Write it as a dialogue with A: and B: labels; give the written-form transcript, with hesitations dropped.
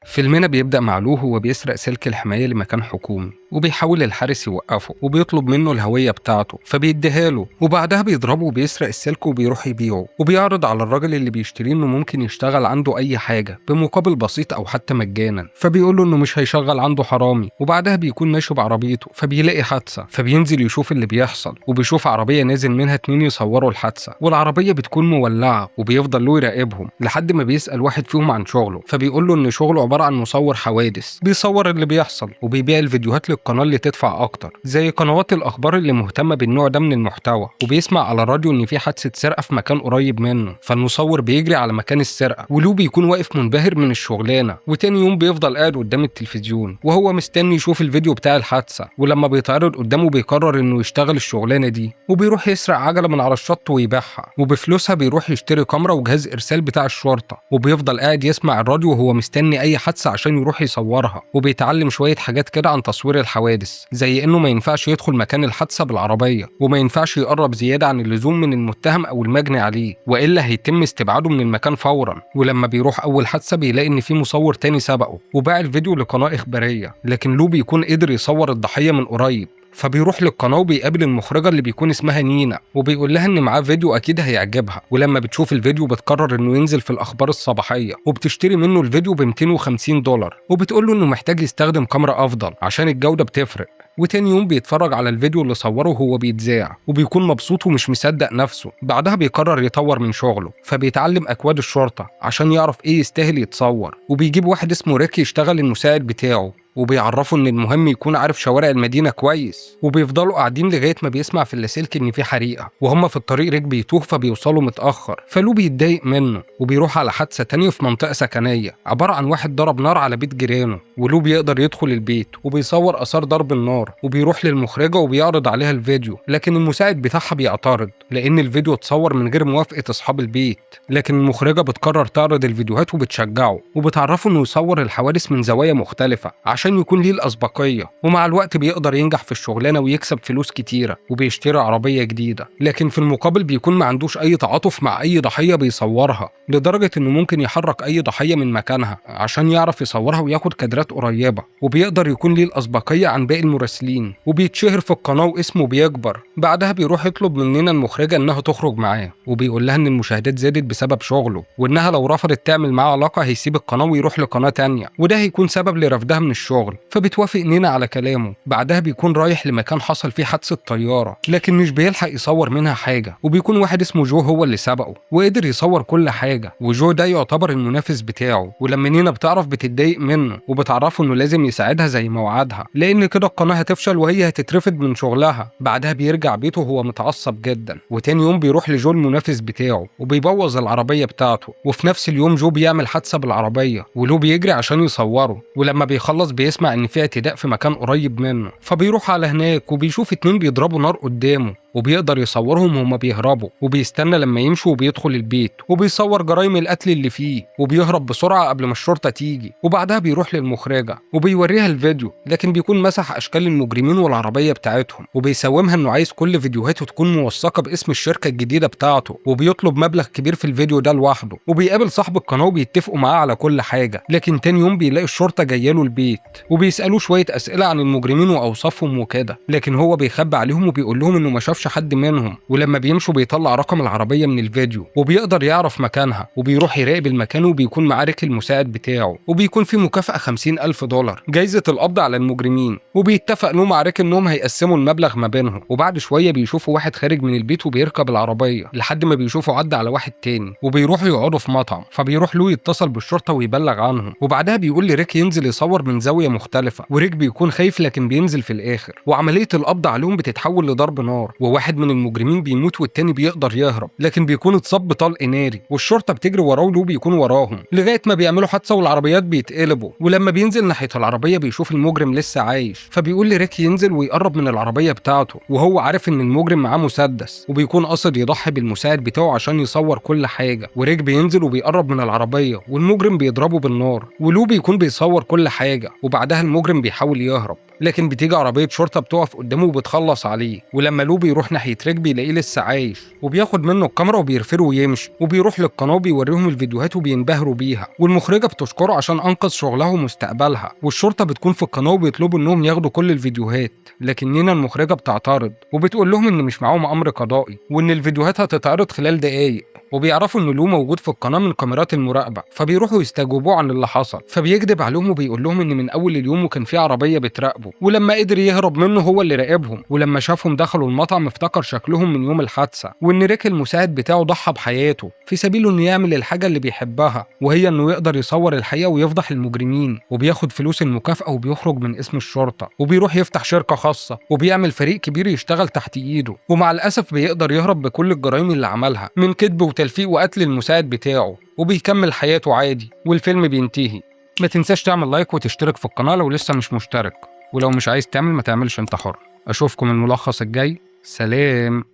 A: فيلمنا بيبدأ مع لو هو بيسرق سلك الحماية لمكان حكومي، وبيحاول الحارس يوقفه وبيطلب منه الهوية بتاعته فبيديها له، وبعدها بيضربه وبيسرق السلك وبيروح يبيعه، وبيعرض على الراجل اللي بيشتريه انه ممكن يشتغل عنده اي حاجة بمقابل بسيط او حتى مجانا، فبيقول له انه مش هيشغل عنده حرامي. وبعدها بيكون ماشي بعربيته فبيلاقي حادثة، فبينزل يشوف اللي بيحصل، وبيشوف عربية نازل منها 2 يصوروا الحادثة، والعربية بتكون مولعة، وبيفضل له يراقبهم لحد ما بيسأل واحد فيهم عن شغله، فبيقول له ان شغله عبارة عن مصور حوادث بيصور اللي بيحصل وبيبيع الفيديوهات للقناة اللي تدفع اكتر، زي قنوات الاخبار اللي مهتمة بالنوع ده من المحتوى. وبيسمع على الراديو ان في حادثة سرقة في مكان قريب منه، فالمصور بيجري على مكان السرقة، ولو بيكون واقف منبهر من الشغلانة. وتاني يوم بيفضل قاعد قدام التلفزيون وهو مستني يشوف الفيديو بتاع الحادثة، ولما بيتعرض قدامه بيقرر انه يشتغل الشغلانة دي، وبيروح يسرق عجلة من على الشط ويبيعها، وبفلوسها بيروح يشتري كاميرا وجهاز ارسال بتاع الشرطة، وبيفضل قاعد يسمع الراديو وهو مستني اي حادثة عشان يروح يصورها. وبيتعلم شوية حاجات كده عن تصوير الحوادث، زي انه ما ينفعش يدخل مكان الحادثة بالعربية، وما ينفعش يقرب زيادة عن اللزوم من المتهم او المجني عليه، والا هيتم استبعاده من المكان فورا. ولما بيروح اول حادثة بيلاقي ان في مصور تاني سبقه وباع الفيديو لقناة اخبارية، لكن لو بيكون قدر يصور الضحية من قريب، فبيروح للقناة وبيقابل المخرجة اللي بيكون اسمها نينا، وبيقول لها ان معاه فيديو اكيد هيعجبها. ولما بتشوف الفيديو بتقرر انه ينزل في الاخبار الصباحية، وبتشتري منه الفيديو ب $250، وبتقول له انه محتاج يستخدم كاميرا افضل عشان الجودة بتفرق. وتاني يوم بيتفرج على الفيديو اللي صوره وهو بيتذاع، وبيكون مبسوط ومش مصدق نفسه. بعدها بيقرر يطور من شغله، فبيتعلم اكواد الشرطة عشان يعرف ايه يستاهل يتصور، وبيجيب واحد اسمه ريك يشتغل المساعد بتاعه، وبيعرفوا ان المهم يكون عارف شوارع المدينة كويس. وبيفضلوا قاعدين لغاية ما بيسمع في اللاسلكي ان في حريقة، وهم في الطريق ريك بيتوه فبيوصلوا متأخر، فلو بيتضايق منه وبيروح على حادثة تانية في منطقة سكنية عبارة عن واحد ضرب نار على بيت جيرانه، ولو بيقدر يدخل البيت وبيصور آثار ضرب النار، وبيروح للمخرجة وبيعرض عليها الفيديو، لكن المساعد بتاعها بيعترض لان الفيديو اتصور من غير موافقة اصحاب البيت. لكن المخرجة بتقرر تعرض الفيديوهات وبتشجعه، وبتعرفه انه يصور الحوادث من زوايا مختلفة عشان يكون ليه الأسبقية. ومع الوقت بيقدر ينجح في الشغلانة ويكسب فلوس كتيرة، وبيشتري عربية جديدة، لكن في المقابل بيكون ما عندوش أي تعاطف مع أي ضحية بيصورها، لدرجة إنه ممكن يحرك أي ضحية من مكانها عشان يعرف يصورها وياخد كادرات قريبة، وبيقدر يكون ليه الأسبقية عن باقي المراسلين، وبيتشهر في القناة واسمه بيكبر. بعدها بيروح يطلب مننا المخرجة إنها تخرج معاه، وبيقول لها إن المشاهدات زادت بسبب شغله، وإنها لو رفضت تعمل معاه علاقة هيسيب القناة ويروح لقناة تانية، وده هيكون سبب لرفضها من الشغل. فبتوافق نينا على كلامه. بعدها بيكون رايح لمكان حصل فيه حادثة طيارة، لكن مش بيلحق يصور منها حاجة، وبيكون واحد اسمه جو هو اللي سبقه وقدر يصور كل حاجة، وجو ده يعتبر المنافس بتاعه. ولما نينا بتعرف بتتضايق منه، وبتعرفه انه لازم يساعدها زي ما وعدها، لان كده القناة هتفشل وهي هتترفد من شغلها. بعدها بيرجع بيته وهو متعصب جدا، وتاني يوم بيروح لجو المنافس بتاعه وبيبوظ العربية بتاعته. وفي نفس اليوم جو بيعمل حادثة بالعربية، ولو بيجري عشان يصوره، ولما بيخلص بيسمع ان في اعتداء في مكان قريب منه، فبيروح على هناك وبيشوف 2 بيضربوا نار قدامه، وبيقدر يصورهم وهما بيهربوا، وبيستنى لما يمشوا وبيدخل البيت، وبيصور جرائم القتل اللي فيه، وبيهرب بسرعة قبل ما الشرطة تيجي. وبعدها بيروح للمخرجة وبيوريها الفيديو، لكن بيكون مسح أشكال المجرمين والعربية بتاعتهم، وبيسومها إنه عايز كل فيديوهاته تكون موثقة باسم الشركة الجديدة بتاعته، وبيطلب مبلغ كبير في الفيديو ده لوحده. وبيقابل صاحب القناة وبيتفقوا معاه على كل حاجة، لكن تاني يوم بيلاقي الشرطة جاية له البيت، وبيسألوه شوية أسئلة عن المجرمين وأوصافهم وكده، لكن هو بيخبي عليهم وبيقول لهم إنه ما شافش حد منهم. ولما بيمشوا بيطلع رقم العربية من الفيديو وبيقدر يعرف مكانها، وبيروح يراقب المكان، وبيكون معاه ريك المساعد بتاعه، وبيكون في مكافأة $50,000 جايزة القبض على المجرمين. وبيتفق له مع ريك إنهم هيقسموا المبلغ ما بينهم. وبعد شوية بيشوفوا واحد خارج من البيت وبيركب العربية لحد ما بيشوفوا عدى على واحد تاني، وبيروحوا يقعدوا في مطعم، فبيروح له يتصل بالشرطة ويبلغ عنهم. وبعدها بيقول لريك ينزل يصور من زاوية مختلفة، وريك بيكون خايف لكن بينزل في الآخر، وعملية القبض عليهم بتتحول لضرب نار، وواحد من المجرمين بيموت والتاني بيقدر يهرب، لكن بيكون اتصاب بطلق ناري، والشرطة بتجري وراه ولو بيكون وراهم لغاية ما بيعملوا حادثة والعربيات بيتقلبوا. ولما بينزل ناحية العربية بيشوف المجرم لسه عايش، فبيقول لريك ينزل ويقرب من العربية بتاعته، وهو عارف ان المجرم معاه مسدس، وبيكون قاصد يضحي بالمساعد بتاعه عشان يصور كل حاجة. وريك بينزل وبيقرب من العربية والمجرم بيضربه بالنار، ولو بيكون بيصور كل حاجة. وبعدها المجرم بيحاول يهرب، لكن بتيجي عربية شرطة بتقف قدامه وبتخلص عليه. ولما لو بيروح بيروح ناحية ريك بيلاقيه لسه عايش، وبياخد منه الكاميرا وبيرفره ويمشي، وبيروح للقناة وبيوريهم الفيديوهات وبينبهروا بيها، والمخرجة بتشكره عشان أنقذ شغلها ومستقبلها، والشرطة بتكون في القناة وبيطلبوا إنهم ياخدوا كل الفيديوهات، لكن نينا المخرجة بتعترض وبتقول لهم إن مش معاهم أمر قضائي، وإن الفيديوهات هتتعرض خلال دقايق، وبيعرفوا إن لو موجود في القناة من كاميرات المراقبة، فبيروحوا يستجوبوه عن اللي حصل، فبيكذب عليهم وبيقول لهم إن من أول اليوم وكان في عربية بتراقبه، ولما قدر يهرب منه هو اللي راقبهم، ولما شافهم دخلوا المطعم افتكر شكلهم من يوم الحادثة، وإن ريك المساعد بتاعه ضحى بحياته في سبيل إنه يعمل الحاجة اللي بيحبها، وهي إنه يقدر يصور الحقيقة ويفضح المجرمين، وبياخد فلوس المكافأة وبيخرج من اسم الشرطة، وبيروح يفتح شركة خاصة، وبيعمل فريق كبير يشتغل تحت إيده، ومع الأسف بيقدر يهرب بكل الجرائم اللي عملها من كذب وتلفيق وقتل المساعد بتاعه، وبيكمل حياته عادي، والفيلم بينتهي. ما تنساش تعمل لايك وتشترك في القناة لو لسه مش مشترك، ولو مش عايز تعمل ما تعملش، انت حر. اشوفكم الملخص الجاي، سلام.